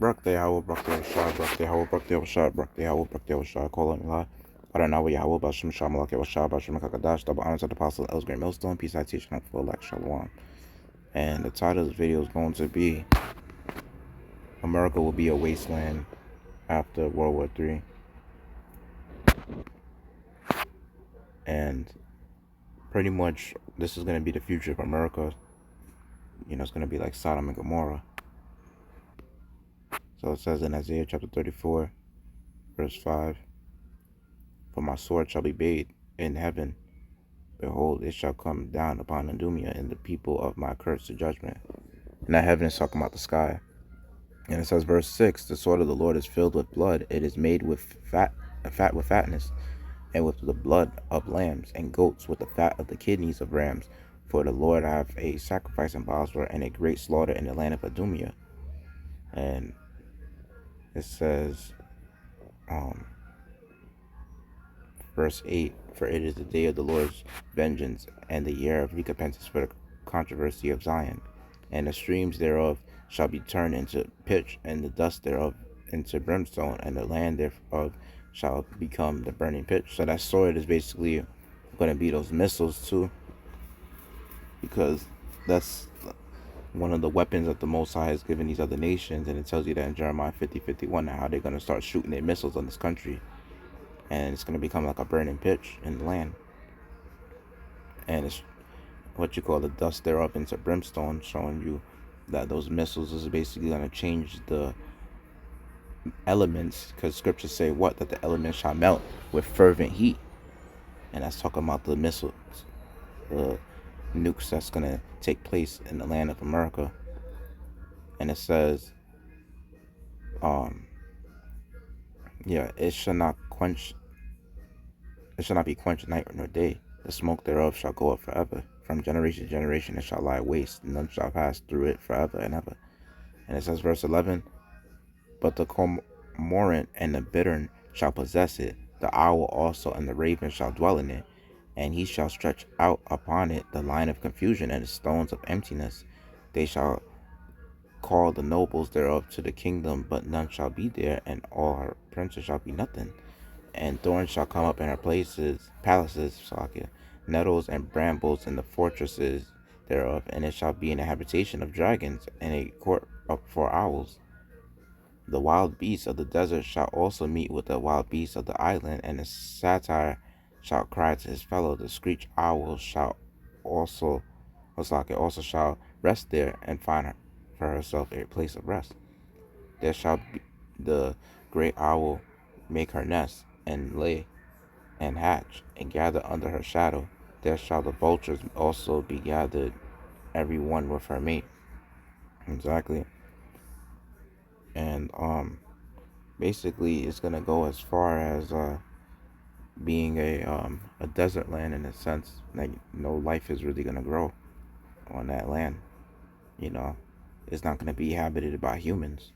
Brakte Yahweh, Brakte Yahweh, Brakte Yahweh, Brakte Yahweh, Brakte Yahweh, Brakte Yahweh, call on Allah. I don't know what Yahweh, Bashim Shamalak Yahweh, Bashim Kakadash, double honors of the Apostle Els Great Millstone, peace I teach, not full like Shalom. And the title of this video is going to be America will be a wasteland after World War III. And pretty much this is going to be the future of America. You know, it's going to be like Sodom and Gomorrah. So it says in Isaiah chapter 34, verse 5, for my sword shall be bathed in heaven. Behold, it shall come down upon Idumea and the people of my curse to judgment. And that heaven is talking about the sky. And it says, verse 6, the sword of the Lord is filled with blood. It is made with fat with fatness, and with the blood of lambs and goats, with the fat of the kidneys of rams. For the Lord have a sacrifice in Bosra and a great slaughter in the land of Idumea. And it says, verse 8, for it is the day of the Lord's vengeance, and the year of recompense for the controversy of Zion. And the streams thereof shall be turned into pitch, and the dust thereof into brimstone, and the land thereof shall become the burning pitch. So that sword is basically going to be those missiles too, because that's one of the weapons that the Most High has given these other nations. And it tells you that in Jeremiah 50:51 how they're going to start shooting their missiles on this country, and it's going to become like a burning pitch in the land. And it's what you call the dust thereof into brimstone, showing you that those missiles is basically going to change the elements, because scriptures say what? That the elements shall melt with fervent heat. And that's talking about the missiles, the nukes that's going to take place in the land of America. And it says, it shall not be quenched night nor day. The smoke thereof shall go up forever. From generation to generation it shall lie waste. None shall pass through it forever and ever. And it says, verse 11, but the cormorant and the bittern shall possess it. The owl also and the raven shall dwell in it. And he shall stretch out upon it the line of confusion and the stones of emptiness. They shall call the nobles thereof to the kingdom, but none shall be there, and all her princes shall be nothing. And thorns shall come up in her palaces, nettles and brambles in the fortresses thereof, and it shall be an habitation of dragons, and a court for owls. The wild beasts of the desert shall also meet with the wild beasts of the island, and the satyr shall cry to his fellow. The screech owl shall also shall rest there, and find for herself a place of rest. There shall be the great owl make her nest, and lay and hatch, and gather under her shadow. There shall the vultures also be gathered, every one with her mate. Exactly. And basically it's gonna go as far as being a desert land, in a sense. Like, no life is really gonna grow on that land. You know, it's not gonna be inhabited by humans.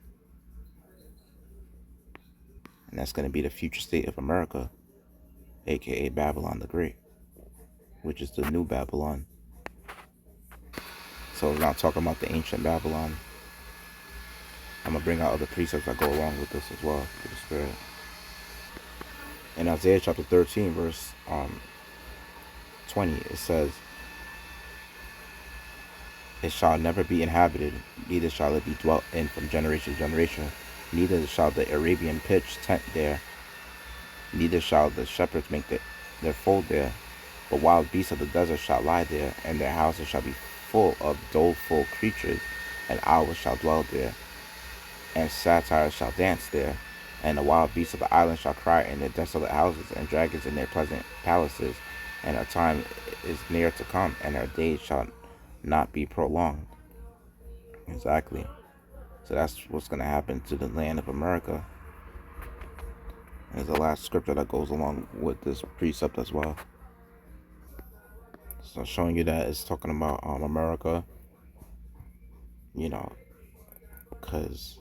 And that's gonna be the future state of America, aka Babylon the Great, which is the new Babylon. So we're not talking about the ancient Babylon. I'm going to bring out other precepts that go along with this as well, for the Spirit. In Isaiah chapter 13, verse 20, it says, it shall never be inhabited, neither shall it be dwelt in from generation to generation. Neither shall the Arabian pitch tent there, neither shall the shepherds make their fold there. But wild beasts of the desert shall lie there, and their houses shall be full of doleful creatures, and owls shall dwell there, and satyrs shall dance there, and the wild beasts of the island shall cry in their desolate houses, and dragons in their pleasant palaces. And her time is near to come, and her days shall not be prolonged. Exactly. So that's what's going to happen to the land of America. There's the last scripture that goes along with this precept as well. So showing you that it's talking about America, you know, because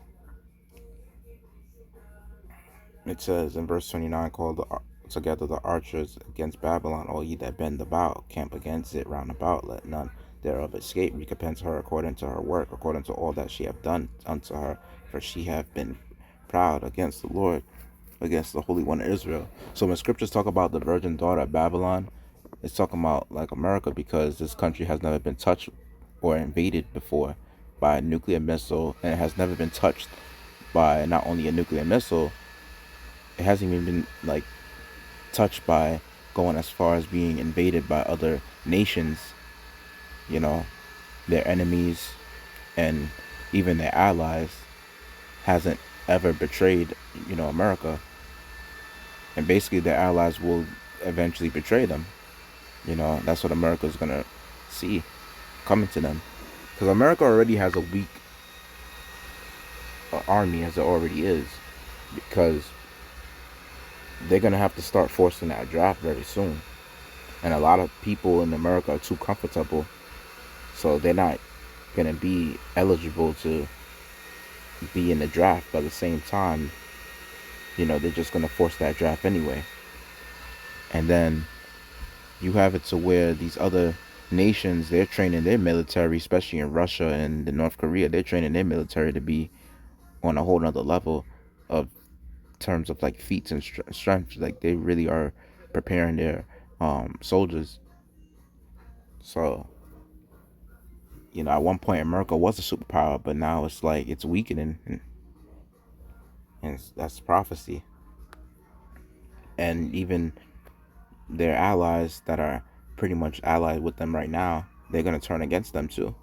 it says in verse 29, call together the archers against Babylon, all ye that bend about, camp against it round about, let none thereof escape. Recompense her according to her work, according to all that she have done unto her. For she hath been proud against the Lord, against the Holy One of Israel. So when scriptures talk about the virgin daughter of Babylon, it's talking about like America, because this country has never been touched or invaded before by a nuclear missile, and it has never been touched by not only a nuclear missile, it hasn't even been like touched by going as far as being invaded by other nations, you know, their enemies and even their allies. Hasn't ever betrayed, America. And basically their allies will eventually betray them. That's what America's gonna see coming to them. Because America already has a weak army as it already is. Because they're gonna have to start forcing that draft very soon. And a lot of people in America are too comfortable, so they're not gonna be eligible to be in the draft. But at the same time, they're just gonna force that draft anyway. And then you have it to where these other nations, they're training their military, especially in Russia and the North Korea, they're training their military to be on a whole nother level of terms of like feats and strength. Like they really are preparing their soldiers. So at one point America was a superpower, but now it's like it's weakening, and that's prophecy. And even their allies that are pretty much allied with them right now, they're gonna turn against them too,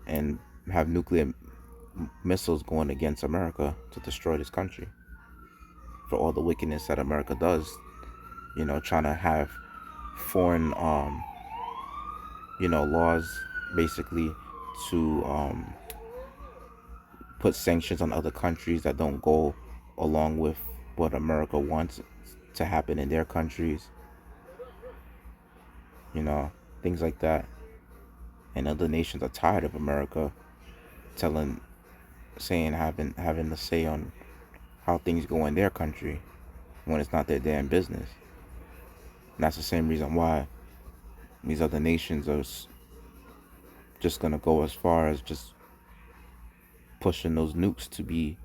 and have nuclear missiles going against America to destroy this country for all the wickedness that America does. Trying to have foreign, laws basically to put sanctions on other countries that don't go along with what America wants to happen in their countries. Things like that. And other nations are tired of America telling, saying, having the say on how things go in their country when it's not their damn business. And that's the same reason why these other nations are just gonna go as far as just pushing those nukes to be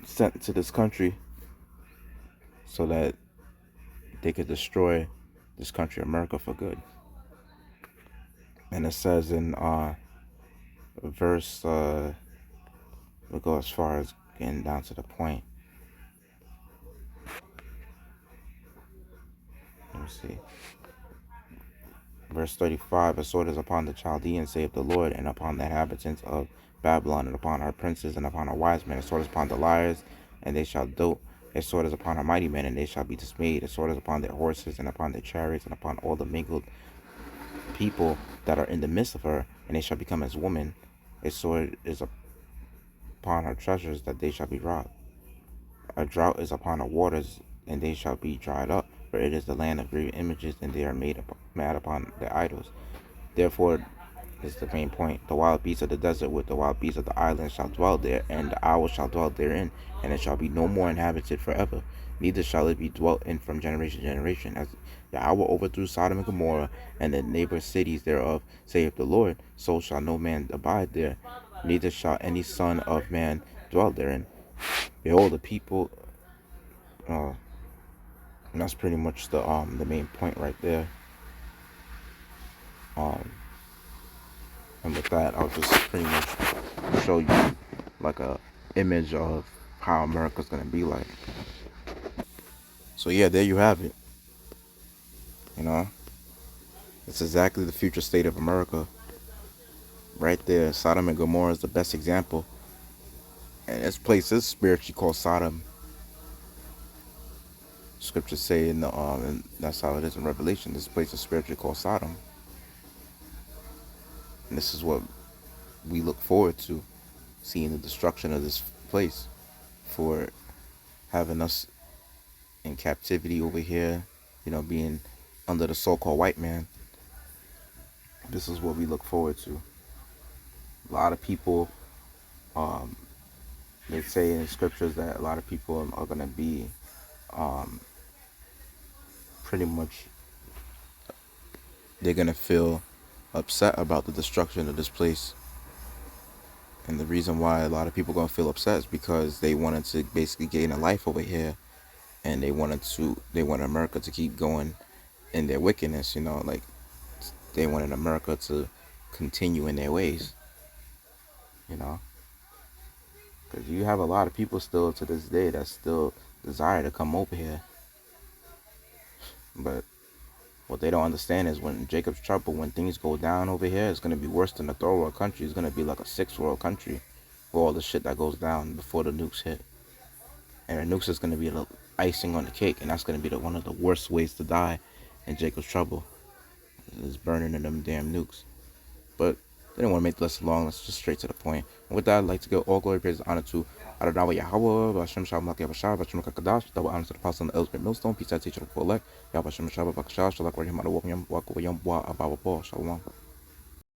sent to this country so that they could destroy this country, America, for good. And it says in verse, we'll go as far as getting down to the point. Let me see. Verse 35, a sword is upon the Chaldeans, save the Lord, and upon the inhabitants of Babylon, and upon her princes, and upon her wise men. A sword is upon the liars, and they shall dote. A sword is upon her mighty men, and they shall be dismayed. A sword is upon their horses, and upon their chariots, and upon all the mingled people that are in the midst of her, and they shall become as women. A sword is upon her treasures, that they shall be robbed. A drought is upon her waters, and they shall be dried up. For it is the land of great images, and they are mad upon their idols. Therefore is the main point. The wild beasts of the desert with the wild beasts of the islands shall dwell there, and the owl shall dwell therein, and it shall be no more inhabited forever. Neither shall it be dwelt in from generation to generation. As the owl overthrew Sodom and Gomorrah, and the neighbor cities thereof, saith the Lord, so shall no man abide there, neither shall any son of man dwell therein. Behold, the people, and that's pretty much the main point right there. And with that, I'll just pretty much show you like a image of how America's gonna be like. So yeah, there you have it. You know, it's exactly the future state of America. Right there, Sodom and Gomorrah is the best example. And this place is spiritually called Sodom. Scriptures say and that's how it is in Revelation. This place is spiritually called Sodom. And this is what we look forward to, seeing the destruction of this place for having us in captivity over here, being under the so-called white man. This is what we look forward to. A lot of people, they say in scriptures that a lot of people are going to be pretty much they're gonna feel upset about the destruction of this place. And the reason why a lot of people gonna feel upset is because they wanted to basically gain a life over here, and they wanted America to keep going in their wickedness. Like they wanted America to continue in their ways. You know, because you have a lot of people still to this day that still desire to come over here, but what they don't understand is when Jacob's trouble, when things go down over here, it's gonna be worse than a third world country. It's gonna be like a sixth world country for all the shit that goes down before the nukes hit. And the nukes is gonna be the icing on the cake, and that's gonna be one of the worst ways to die in Jacob's trouble is burning in them damn nukes. But they didn't want to make the lesson long. Let's just straight to the point. And with that, I'd like to give all glory, praise, and honor to Adonai Yahweh, Bashem Shalom Laki Abashah, Bashem Kakadash, double honor to the apostle and the Elspeth Millstone, peace, that teacher of full elect, Yahweh Bashem Shabbat Bakashah, Shalak Rahim Adawam Yam Wakawayam Wa Ababa Shalom.